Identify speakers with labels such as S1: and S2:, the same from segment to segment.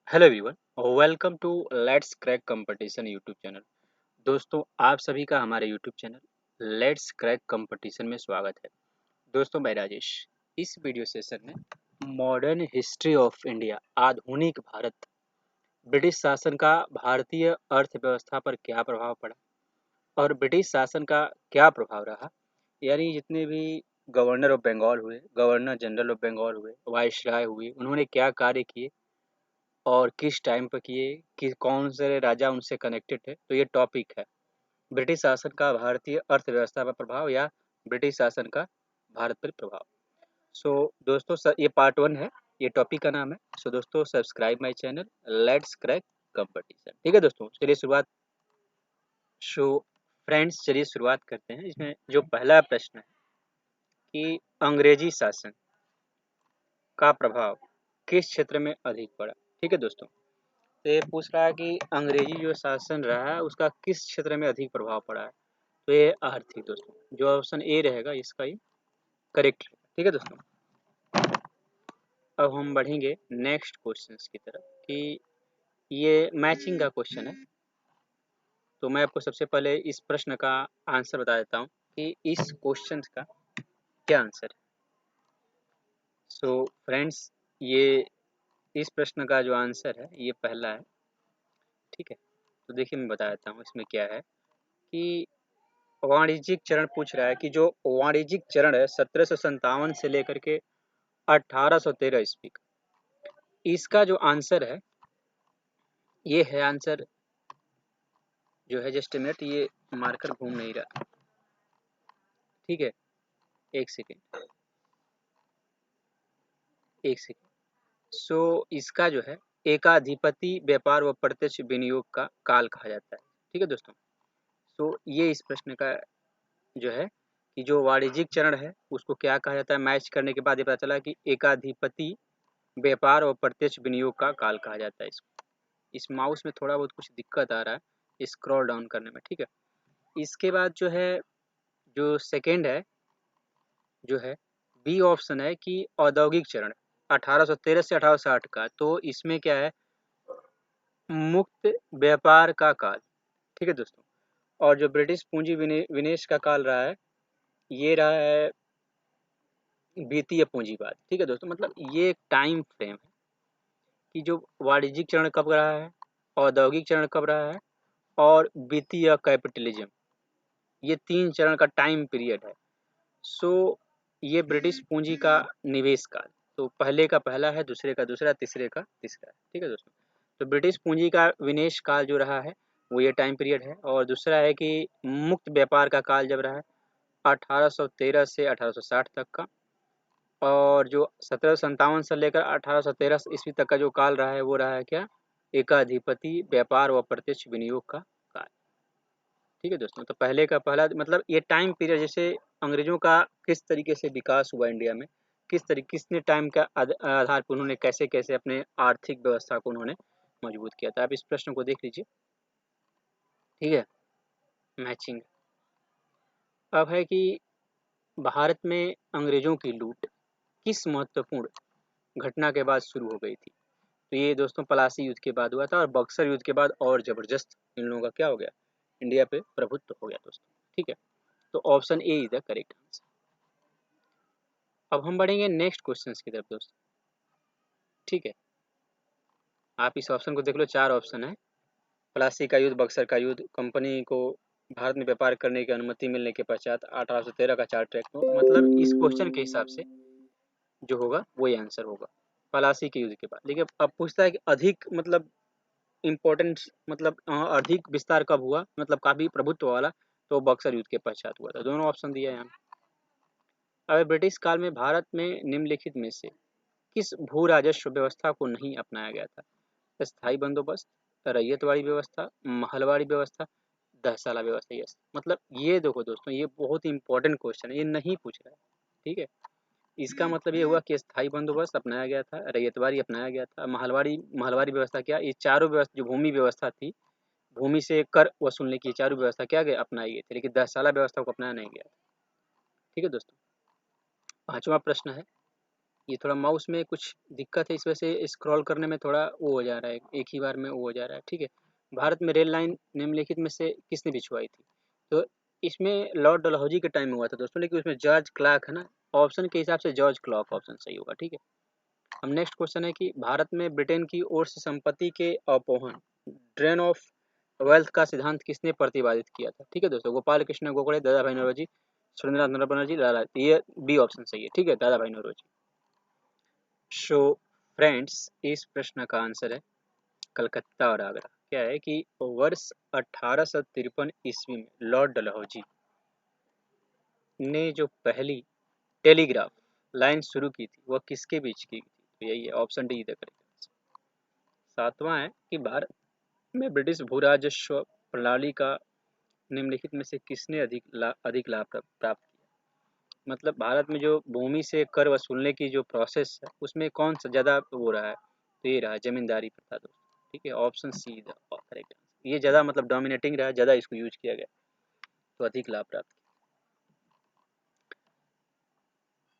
S1: Hello everyone, welcome to let's crack competition YouTube channel. दोस्तों, आप सभी का हमारे YouTube channel let's crack competition में स्वागत है। दोस्तों, मैं राजेश इस वीडियो सेशन में मॉडर्न हिस्ट्री ऑफ इंडिया, आधुनिक भारत, ब्रिटिश शासन का भारतीय अर्थव्यवस्था पर क्या प्रभाव पड़ा और ब्रिटिश शासन का क्या प्रभाव रहा, यानी जितने भी गवर्नर ऑफ बंगाल हुए, गवर्नर जनरल ऑफ बंगाल हुए, वाइसराय हुए, उन्होंने क्या कार्य किए और किस टाइम पर किए, कि कौन से राजा उनसे कनेक्टेड थे। तो ये टॉपिक है ब्रिटिश शासन का भारतीय अर्थव्यवस्था पर प्रभाव या ब्रिटिश शासन का भारत पर प्रभाव। सो दोस्तों, ये पार्ट 1 है, ये टॉपिक का नाम है। सो दोस्तों, subscribe my channel let's crack competition. ठीक है दोस्तों, चलिए शुरुआत। सो फ्रेंड्स, चलिए शुरुआत करते हैं। इसमें जो पहला प्रश्न है कि अंग्रेजी शासन का प्रभाव किस क्षेत्र में अधिक पड़ा। ठीक है दोस्तों, तो ये पूछ रहा है कि अंग्रेजी जो शासन रहा है उसका किस क्षेत्र में अधिक प्रभाव पड़ा है। तो ये आर्थिक दोस्तों, जो ऑप्शन ए रहेगा इसका ये करेक्ट रहेगा। ठीक है दोस्तों, अब हम बढ़ेंगे नेक्स्ट क्वेश्चन की तरफ कि ये मैचिंग का क्वेश्चन है। तो मैं आपको सबसे पहले इस प्रश्न का आंसर बता देता हूँ कि इस क्वेश्चन का क्या आंसर है। सो फ्रेंड्स, ये इस प्रश्न का जो आंसर है ये पहला है। ठीक है, तो देखिए मैं बता देता हूँ इसमें क्या है कि वाणिज्यिक चरण पूछ रहा है कि जो वाणिज्यिक चरण है 1757 से लेकर के 1813 ईस्वी का, इसका जो आंसर है ये है आंसर जो है, जस्ट मिनट, ये मार्कर घूम नहीं रहा। ठीक है, एक सेकेंड, एक सेकेंड। सो इसका जो है एकाधिपति व्यापार व प्रत्यक्ष विनियोग का काल कहा जाता है। ठीक है दोस्तों, सो ये इस प्रश्न का जो है कि जो वाणिज्यिक चरण है उसको क्या कहा जाता है। मैच करने के बाद ये पता चला कि एकाधिपति व्यापार और प्रत्यक्ष विनियोग का काल कहा जाता है इसको। इस माउस में थोड़ा बहुत कुछ दिक्कत आ रहा है स्क्रॉल डाउन करने में। ठीक है, इसके बाद जो है, जो सेकेंड है, जो है बी ऑप्शन है कि औद्योगिक चरण 1813 से 1860 का। तो इसमें क्या है, मुक्त व्यापार का काल। ठीक है दोस्तों, और जो ब्रिटिश पूंजी विनिवेश का काल रहा है ये रहा है वित्तीय पूंजीवाद। ठीक है दोस्तों, मतलब ये एक टाइम फ्रेम है कि जो वाणिज्यिक चरण कब रहा है, औद्योगिक चरण कब रहा है और वित्तीय कैपिटलिज्म, ये तीन चरण का टाइम पीरियड है। सो ये ब्रिटिश पूंजी का निवेश काल, तो पहले का पहला है, दूसरे का दूसरा, तीसरे का तीसरा है। ठीक है दोस्तों, तो ब्रिटिश पूंजी का विनिवेश काल जो रहा है वो ये टाइम पीरियड है। और दूसरा है कि मुक्त व्यापार का काल जब रहा है 1813 से 1860 तक का। और जो 1757 से लेकर 1813 ईस्वी तक का जो काल रहा है वो रहा है क्या, एकाधिपति व्यापार व प्रत्यक्ष विनियोग का काल। ठीक है दोस्तों, तो पहले का पहला मतलब ये टाइम पीरियड, जैसे अंग्रेजों का किस तरीके से विकास हुआ इंडिया में, किसने टाइम का आधार पर उन्होंने कैसे कैसे अपने आर्थिक व्यवस्था को उन्होंने मजबूत किया था। आप इस प्रश्न को देख लीजिए। ठीक है, मैचिंग अब है कि भारत में अंग्रेजों की लूट किस महत्वपूर्ण घटना के बाद शुरू हो गई थी। तो ये दोस्तों पलासी युद्ध के बाद हुआ था और बक्सर युद्ध के बाद और जबरदस्त इन लोगों का क्या हो गया, इंडिया पे प्रभुत्व हो गया दोस्तों। ठीक है, तो option A is the correct answer. अब हम बढ़ेंगे नेक्स्ट क्वेश्चन की तरफ दोस्तों। ठीक है, आप इस ऑप्शन को देख लो, चार ऑप्शन है। प्लासी का युद्ध, बक्सर का युद्ध, कंपनी को भारत में व्यापार करने की अनुमति मिलने के पश्चात 1813 का चार्टर एक्ट, मतलब इस क्वेश्चन के हिसाब से जो होगा वही आंसर होगा पलासी के युद्ध के बाद। देखिए अब पूछता है कि अधिक मतलब इम्पोर्टेंट, मतलब अधिक विस्तार कब हुआ, मतलब काफी प्रभुत्व वाला, तो बक्सर युद्ध के पश्चात हुआ था। दोनों ऑप्शन दिया है यहाँ। अब ब्रिटिश काल में भारत में निम्नलिखित में से किस भू राजस्व व्यवस्था को नहीं अपनाया गया था। स्थायी बंदोबस्त, रैयतवाड़ी व्यवस्था, महलवाड़ी व्यवस्था, दहसाला व्यवस्था। यस, मतलब ये देखो दोस्तों, ये बहुत ही इंपॉर्टेंट क्वेश्चन है, ये नहीं पूछ रहा है। ठीक है, इसका मतलब ये हुआ कि स्थायी बंदोबस्त अपनाया गया था, रैयतवाड़ी अपनाया गया था, महलवाड़ी महलवाड़ी व्यवस्था क्या, ये चारों व्यवस्था जो भूमि व्यवस्था थी, भूमि से कर वसूलने की चारों व्यवस्था क्या गए अपनाई गई थी, लेकिन दहसाला व्यवस्था को अपनाया नहीं गया। ठीक है दोस्तों, पांचवा प्रश्न है ये थोड़ा माउस में कुछ दिक्कत है, इस वजह से स्क्रॉल करने में थोड़ा वो हो जा रहा है, एक ही बार में वो हो जा रहा है। ठीक है, भारत में रेल लाइन निम्नलिखित में से किसने बिछवाई थी? तो इसमें लॉर्ड डलहौजी के टाइम में हुआ था दोस्तों, लेकिन उसमें जॉर्ज क्लार्क है ना, ऑप्शन के हिसाब से जॉर्ज क्लॉक ऑप्शन सही होगा। ठीक है, अब नेक्स्ट क्वेश्चन है कि भारत में ब्रिटेन की ओर से संपत्ति के अपोहन ड्रेन ऑफ वेल्थ का सिद्धांत किसने प्रतिपादित किया था? ठीक है दोस्तों, गोपाल कृष्ण गोखले, दादा भाई नौरोजी, सुरेंद्रनाथ बनर्जी, लाला, ये बी ऑप्शन सही है। ठीक है, दादा भाई नौरोजी। सो फ्रेंड्स, इस प्रश्न का आंसर है कलकत्ता और आगरा। क्या है कि वर्ष 1853 ईस्वी में लॉर्ड डलहौजी ने जो पहली टेलीग्राफ लाइन शुरू की थी वह किसके बीच की थी? तो यही है, ऑप्शन डी इधर करेक्ट। सातवां है कि भारत में ब्रिटिश भू राजस्व प्रणाली का निम्नलिखित में से किसने अधिक लाभ प्राप्त किया? मतलब भारत में जो भूमि से कर वसूलने की जो प्रोसेस है उसमें कौन सा ज़्यादा हो रहा है? तो ये रहा जमींदारी प्रथा दोस्तों। ठीक है, option see the correct answer. ये ज़्यादा मतलब डोमिनेटिंग रहा, ज़्यादा इसको यूज किया गया, तो अधिक लाभ प्राप्त किया।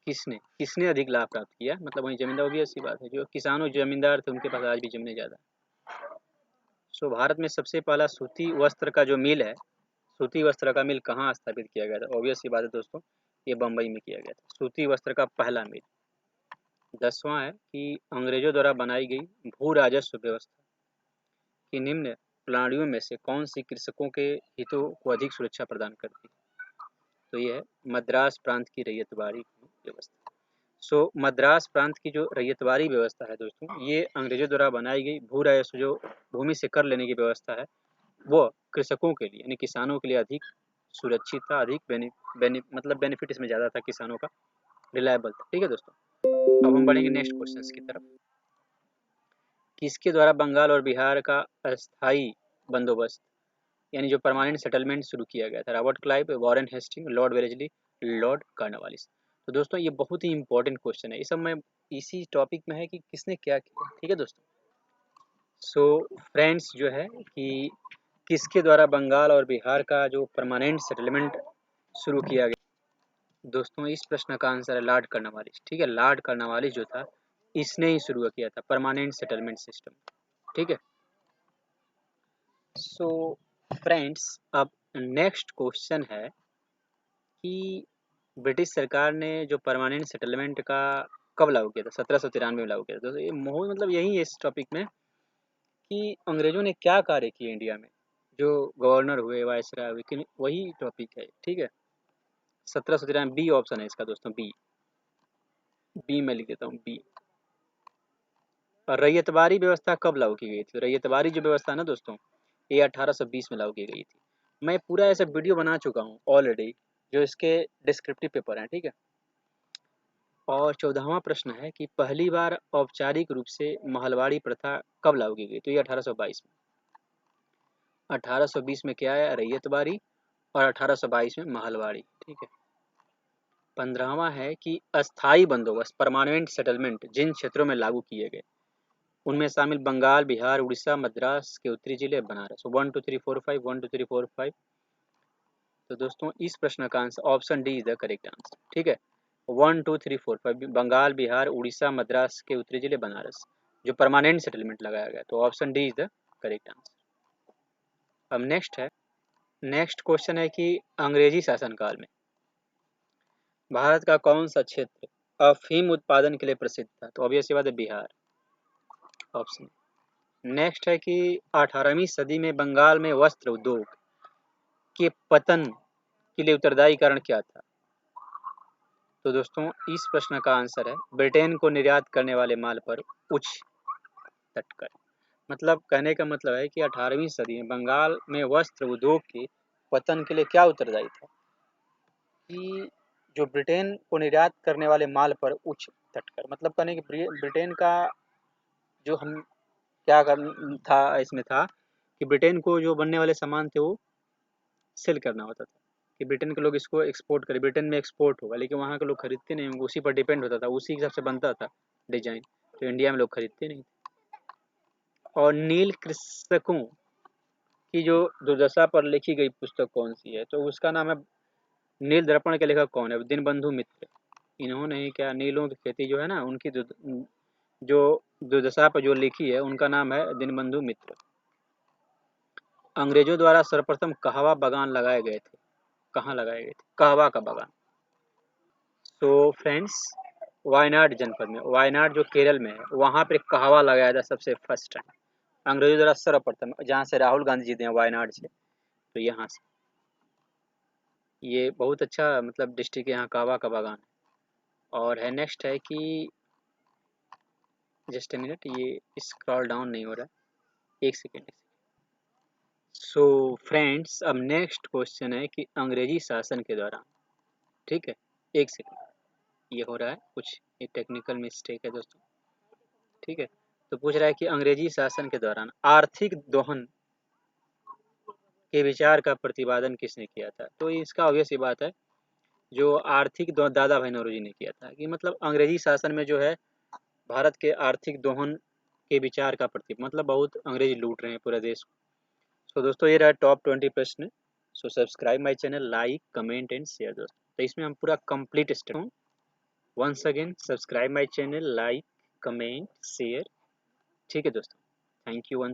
S1: किसने किसने अधिक लाभ प्राप्त किया? मतलब वही जमींदार, भी ऐसी बात है, जो किसानों जमींदार थे उनके पास आज भी जमीनें ज़्यादा। सो भारत में सबसे पहला सूती वस्त्र का जो मिल है, सूती वस्त्र का मिल कहाँ स्थापित किया गया था? ऑब्वियस सी बात है दोस्तों, ये बम्बई में किया गया था, सूती वस्त्र का पहला मिल। 10वां है कि अंग्रेजों द्वारा बनाई गई भू राजस्व व्यवस्था की निम्न प्रणालियों में से कौन सी कृषकों के हितों को अधिक सुरक्षा प्रदान करती है? तो ये है मद्रास प्रांत की रैयतवाड़ी व्यवस्था। सो मद्रास प्रांत की जो रैयतवाड़ी व्यवस्था है दोस्तों, ये अंग्रेजों द्वारा बनाई गई भू राजस्व, जो भूमि से कर लेने की व्यवस्था है, वो कृषकों के लिए यानी किसानों के लिए अधिक सुरक्षित था, अधिक मतलब बेनिफिट इसमें ज़्यादा था किसानों का, रिलायबल था। ठीक है दोस्तों, अब हम बढ़ेंगे नेक्स्ट क्वेश्चन की तरफ। किसके द्वारा बंगाल और बिहार का अस्थाई बंदोबस्त यानी जो परमानेंट सेटलमेंट शुरू किया गया था? Robert Clive, Warren Hasting, Lord Wellesley, Lord Cornwallis. तो दोस्तों ये बहुत ही इंपॉर्टेंट क्वेश्चन है, इस सब में इसी टॉपिक में है कि किसने क्या किया। ठीक है दोस्तों, सो फ्रेंड्स जो है कि किसके द्वारा बंगाल और बिहार का जो परमानेंट सेटलमेंट शुरू किया गया? दोस्तों इस प्रश्न का आंसर है लॉर्ड कॉर्नवालिस। ठीक है, लॉर्ड कॉर्नवालिस जो था, इसने ही शुरू किया था परमानेंट सेटलमेंट सिस्टम। ठीक है, सो फ्रेंड्स अब नेक्स्ट क्वेश्चन है कि ब्रिटिश सरकार ने जो परमानेंट सेटलमेंट का कब लागू किया था? 1793 में लागू किया था। तो ये मतलब यही है इस टॉपिक में कि अंग्रेजों ने क्या कार्य किए इंडिया में, जो गवर्नर हुए, वायसराय हुए, कि वही टॉपिक है। ठीक है, 1793 बी ऑप्शन है इसका दोस्तों, बी। बी में लिख देता हूँ, बी। और रैयतवाड़ी व्यवस्था कब लागू की गई थी? रैयतवाड़ी जो व्यवस्था है ना दोस्तों, ये 1820 में लागू की गई थी। मैं पूरा ऐसा वीडियो बना चुका हूँ ऑलरेडी, जो इसके डिस्क्रिप्टिव पेपर हैं। ठीक है, और 14वां प्रश्न है कि पहली बार औपचारिक रूप से महलवाड़ी प्रथा कब लागू की गई? तो ये 1822 में। 1820 में क्या है? रैयतवाड़ी, और 1822 में महलवाड़ी। ठीक है, 15वां है कि अस्थाई बंदोबस्त परमानेंट सेटलमेंट जिन क्षेत्रों में लागू किए गए उनमें शामिल बंगाल, बिहार, उड़ीसा, मद्रास के उत्तरी जिले, बनारस। 1 2 3 4 5, 1 2 3 4 5। तो दोस्तों इस प्रश्न का answer option D is the correct answer. ठीक है, 1 2 3 4 5 बंगाल, बिहार, उड़ीसा, मद्रास के उत्तरी जिले, बनारस, जो परमानेंट सेटलमेंट लगाया गया, तो option D is the correct answer. अब नेक्स्ट क्वेश्चन है कि अंग्रेजी शासनकाल में भारत का कौन सा क्षेत्र अफीम उत्पादन के लिए प्रसिद्ध था? तो ऑब्वियस बात है बिहार, ऑप्शन। नेक्स्ट है कि 18वीं सदी में बंगाल में वस्त्र उद्योग के पतन के लिए उत्तरदायी कारण क्या था? तो दोस्तों इस प्रश्न का आंसर है ब्रिटेन को निर्यात करने वाले माल पर उच्च तटकर। मतलब कहने का मतलब है कि 18वीं सदी में बंगाल में वस्त्र उद्योग के पतन के लिए क्या उत्तरदायी था? कि जो ब्रिटेन को निर्यात करने वाले माल पर उच्च तटकर, मतलब कहने कि ब्रिटेन का जो हम क्या था, इसमें था कि ब्रिटेन को जो बनने वाले सामान थे वो सेल करना होता था, कि ब्रिटेन के लोग इसको एक्सपोर्ट करें, ब्रिटेन में एक्सपोर्ट होगा, लेकिन वहाँ के लोग खरीदते नहीं, उसी पर डिपेंड होता था, उसी हिसाब से बनता था डिजाइन, तो इंडिया में लोग खरीदते नहीं थे। और नील कृषकों की जो दुर्दशा पर लिखी गई पुस्तक कौन सी है? तो उसका नाम है नील दर्पण के लेखक कौन है? दीनबंधु मित्र। इन्होंने ही क्या नीलों की खेती जो है ना उनकी जो दुर्दशा पर जो लिखी है उनका नाम है दीनबंधु मित्र। अंग्रेजों द्वारा सर्वप्रथम कहवा बागान लगाए गए थे, कहाँ लगाए गए थे? कहवा का बागान। तो फ्रेंड्स वायनाड जनपद में, वायनाड जो केरल में है वहाँ पे कहवा लगाया था सबसे फर्स्ट टाइम, अंग्रेजों द्वारा सर्वप्रथम, जहाँ से राहुल गांधी जीते हैं वायनाड से, तो यहाँ से। ये बहुत अच्छा मतलब डिस्ट्रिक्ट है, यहाँ कहवा का बागान है। और है नेक्स्ट है कि जस्ट ए मिनट, ये स्क्रॉल डाउन नहीं हो रहा है, एक सेकेंड। सो फ्रेंड्स अब नेक्स्ट क्वेश्चन है कि अंग्रेजी शासन के दौरान, ठीक है, एक सेकेंड, ये हो रहा है कुछ, ये टेक्निकल मिस्टेक है दोस्तों, ठीक है। तो पूछ रहा है कि अंग्रेजी शासन के दौरान आर्थिक दोहन के विचार का प्रतिपादन किसने किया था? तो इसका ऑब्वियस सी बात है, जो आर्थिक दादा भाई नौरोजी ने किया था, कि मतलब अंग्रेजी शासन में जो है भारत के आर्थिक दोहन के विचार का प्रतीक, मतलब बहुत अंग्रेज लूट रहे हैं पूरा देश को। तो दोस्तों ये रहा टॉप 20 प्रश्न। So subscribe my channel, like comment and share दोस्तों। तो इसमें हम पूरा कंप्लीट स्टेप हूँ। Once again subscribe my channel, like comment share, ठीक है दोस्तों। Thank you.